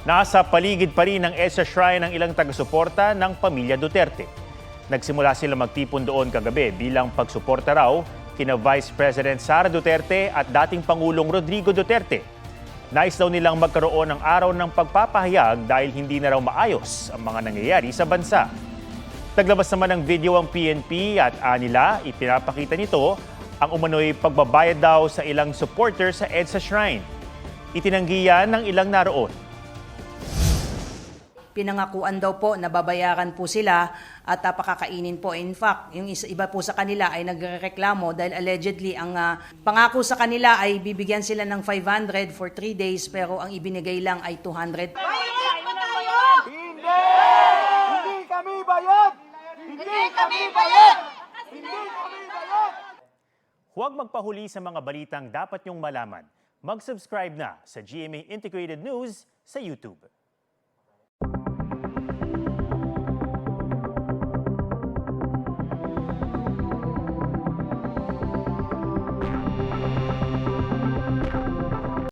Nasa paligid pa rin ng EDSA Shrine ang ilang taga-suporta ng pamilya Duterte. Nagsimula sila magtipon doon kagabi bilang pagsuporta raw kina Vice President Sara Duterte at dating Pangulong Rodrigo Duterte. Nais daw nilang magkaroon ng araw ng pagpapahayag dahil hindi na raw maayos ang mga nangyayari sa bansa. Naglabas naman ng video ang PNP at anila ipinapakita nito ang umano'y pagbabayad daw sa ilang supporter sa EDSA Shrine. Itinanggi yan ng ilang naroon. Pinangakuan daw po na babayaran po sila at pakakainin po. In fact, yung iba po sa kanila ay nagrereklamo dahil allegedly ang pangako sa kanila ay bibigyan sila ng 500 for 3 days pero ang ibinigay lang ay 200. Bayad pa tayo! Hindi! Hindi kami bayad! Hindi kami bayad! Hindi kami bayad! Huwag magpahuli sa mga balitang dapat niyong malaman. Mag-subscribe na sa GMA Integrated News sa YouTube.